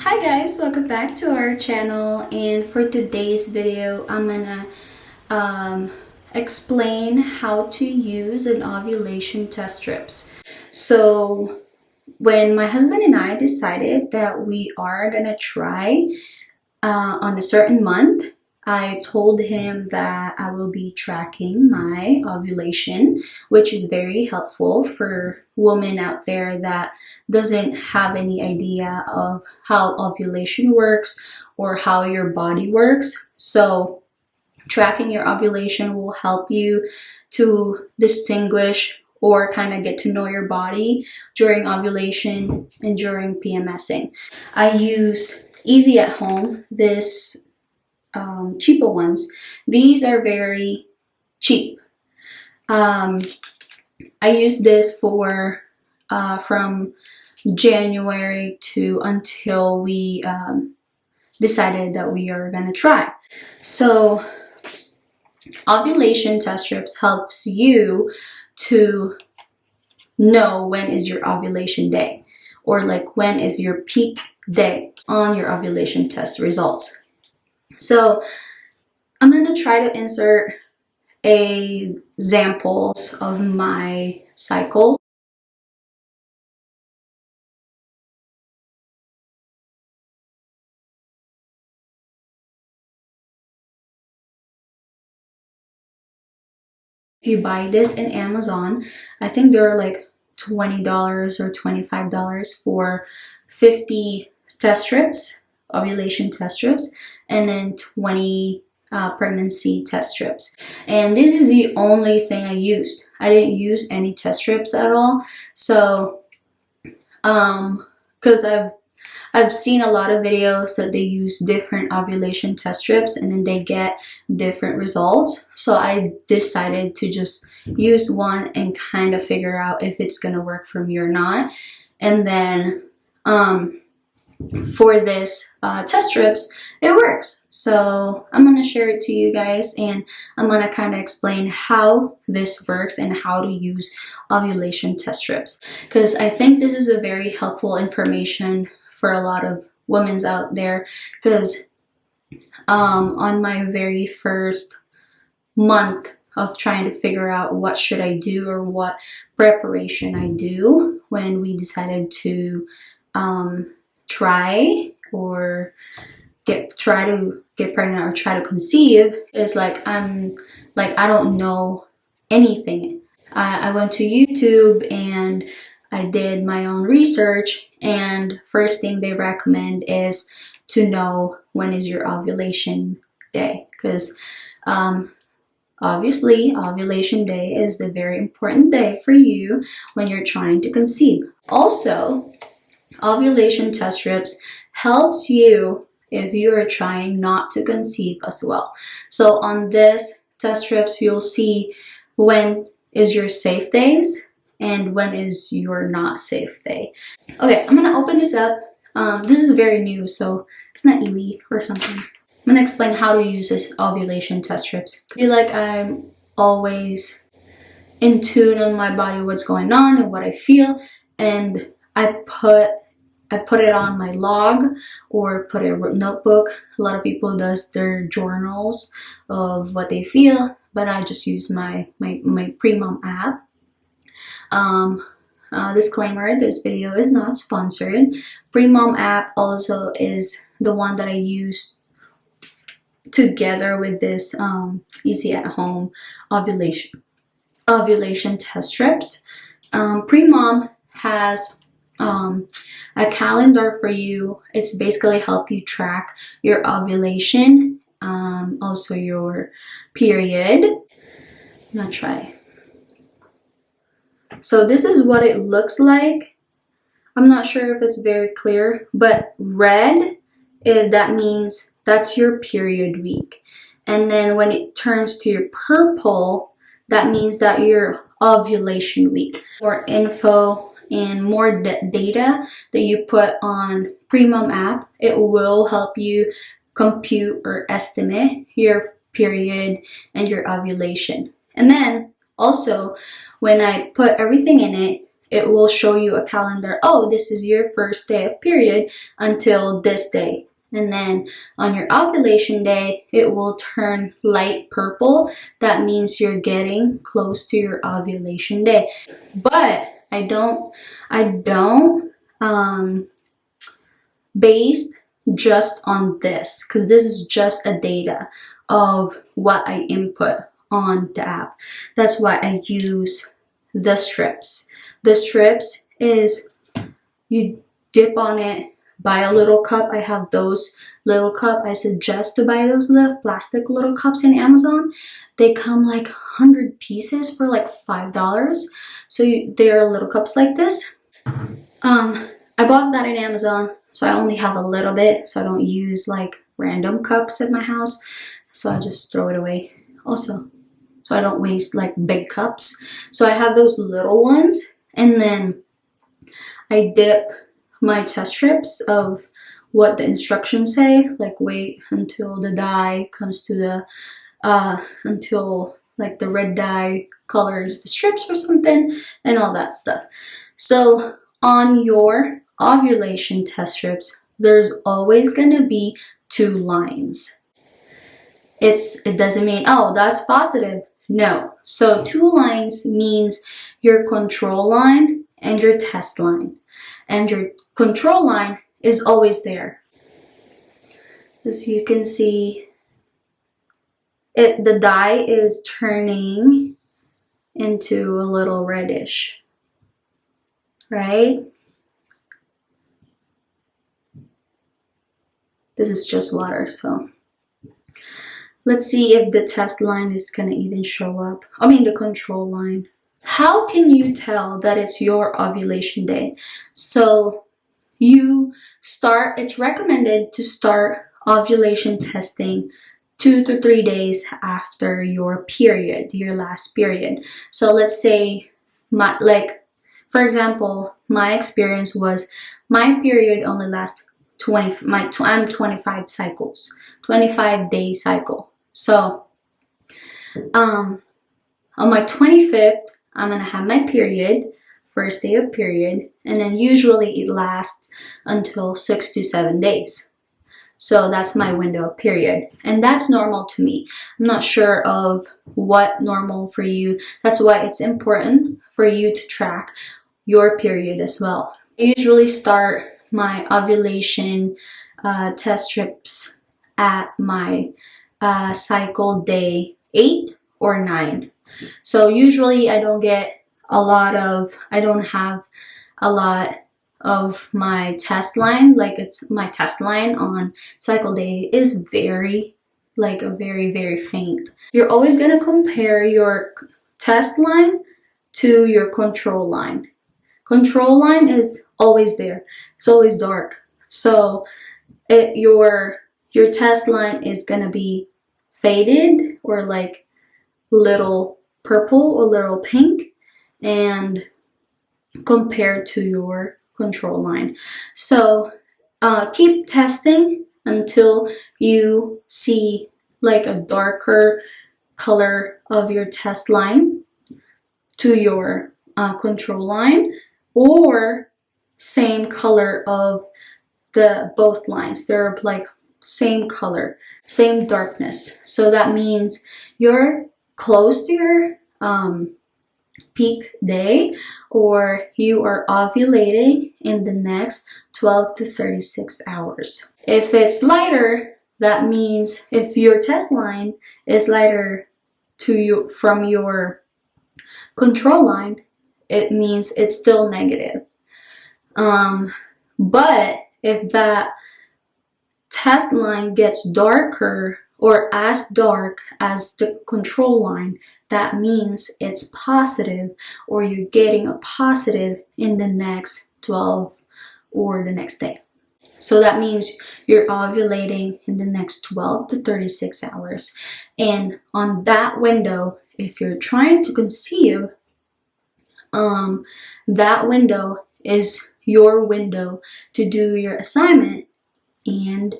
Hi guys, welcome back to our channel, and for today's video I'm gonna explain how to use an ovulation test strips. So when my husband and I decided that we are gonna try on a certain month, I told him that I will be tracking my ovulation, which is very helpful for women out there that doesn't have any idea of how ovulation works or how your body works. So tracking your ovulation will help you to distinguish or kind of get to know your body during ovulation and during PMSing. I use Easy at Home, this cheaper ones. These are very cheap. I use this for from January to until we decided that we are gonna try. So ovulation test strips helps you to know when is your ovulation day, or like when is your peak day on your ovulation test results. So I'm going to try to insert examples of my cycle. If you buy this in Amazon, I think they're like $20 or $25 for 50 test strips, ovulation test strips, and then 20 pregnancy test strips. And this is the only thing I used. I didn't use any test strips at all. So, because I've seen a lot of videos that they use different ovulation test strips and then they get different results. So I decided to just use one and kind of figure out if it's gonna work for me or not. And then for this test strips, it works. So I'm gonna share it to you guys, and I'm gonna kind of explain how this works and how to use ovulation test strips, because I think this is a very helpful information for a lot of women out there. Because on my very first month of trying to figure out what should I do or what preparation I do when we decided to try to get pregnant or try to conceive, is like I don't know anything. I went to YouTube and I did my own research, and first thing they recommend is to know when is your ovulation day, because obviously ovulation day is the very important day for you when you're trying to conceive. Also, ovulation test strips helps you if you are trying not to conceive as well. So on this test strips, you'll see when is your safe days and when is your not safe day. Okay, I'm gonna open this up. This is very new, so it's not easy or something. I'm gonna explain how to use this ovulation test strips. I feel like I'm always in tune on my body, what's going on and what I feel, and I put it on my log or put a notebook. A lot of people does their journals of what they feel, but I just use my Fil-am app. Disclaimer, this video is not sponsored. Fil-am app also is the one that I use together with this Easy at Home ovulation test strips. Fil-am has a calendar for you. It's basically help you track your ovulation, also your period. I'm gonna try. So this is what it looks like. I'm not sure if it's very clear, but red, that means that's your period week. And then when it turns to your purple, that means that your ovulation week. For info and more data that you put on Fil-am app, it will help you compute or estimate your period and your ovulation. And then also, when I put everything in it, it will show you a calendar. Oh, this is your first day of period until this day. And then on your ovulation day, it will turn light purple. That means you're getting close to your ovulation day. But I don't base just on this, because this is just a data of what I input on the app. That's why I use the strips. The strips is you dip on it, buy a little cup. I have those little cup. I suggest to buy those little plastic little cups in Amazon. They come like 100 pieces for like $5. So they're little cups like this. I bought that in Amazon, so I only have a little bit, so I don't use like random cups at my house. So I just throw it away also, so I don't waste like big cups. So I have those little ones, and then I dip my test strips of what the instructions say, like wait until the dye comes to the until like the red dye colors the strips or something, and all that stuff. So on your ovulation test strips, there's always going to be 2 lines. It doesn't mean, oh, that's positive. No. So 2 lines means your control line and your test line. And your control line is always there. As you can see, the dye is turning into a little reddish, right? This is just water, so let's see if the test line is gonna even show up. I mean the control line. How can you tell that it's your ovulation day? So it's recommended to start ovulation testing 2 to 3 days after your period, your last period. So let's say for example, my experience was my period only lasts I'm 25 cycles, 25-day cycle. So on my 25th, I'm gonna have my period, first day of period, and then usually it lasts until 6 to 7 days. So that's my window of period, and that's normal to me. I'm not sure of what normal for you. That's why it's important for you to track your period as well. I usually start my ovulation test strips at my cycle day 8 or 9. So usually I don't have a lot of my test line. Like my test line on cycle day is very very faint. You're always going to compare your test line to your control line. Control line is always there. It's always dark. So your test line is going to be faded or like little purple or little pink, and compared to your control line. So keep testing until you see like a darker color of your test line to your control line, or same color of both lines. They're like same color, same darkness. So that means you're close to your peak day, or you are ovulating in the next 12 to 36 hours. If it's lighter, that means if your test line is lighter from your control line, it means it's still negative. But if that test line gets darker or as dark as the control line, that means it's positive, or you're getting a positive in the next 12 or the next day. So that means you're ovulating in the next 12 to 36 hours. And on that window, if you're trying to conceive, that window is your window to do your assignment and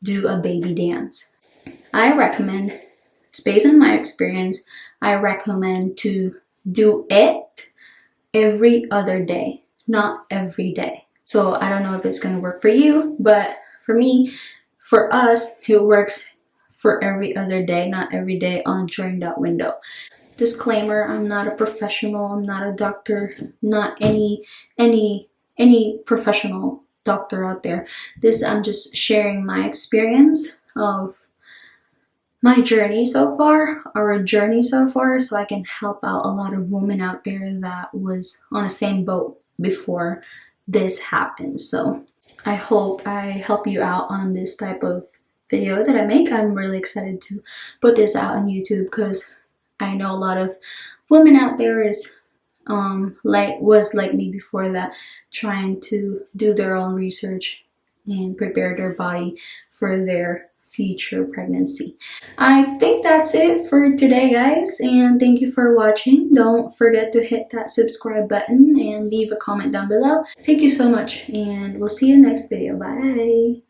do a baby dance. I recommend, it's based on my experience, I recommend to do it every other day, not every day. So I don't know if it's going to work for you, but for me, for us, it works for every other day, not every day on during that window. Disclaimer, I'm not a professional, I'm not a doctor, not any professional doctor out there. This, I'm just sharing my experience of my journey so far, our journey so far, so I can help out a lot of women out there that was on the same boat before this happened. So I hope I help you out on this type of video that I make. I'm really excited to put this out on YouTube because I know a lot of women out there was like me before that, trying to do their own research and prepare their body for their future pregnancy. I think that's it for today, guys, and thank you for watching. Don't forget to hit that subscribe button and leave a comment down below. Thank you so much, and we'll see you next video. Bye.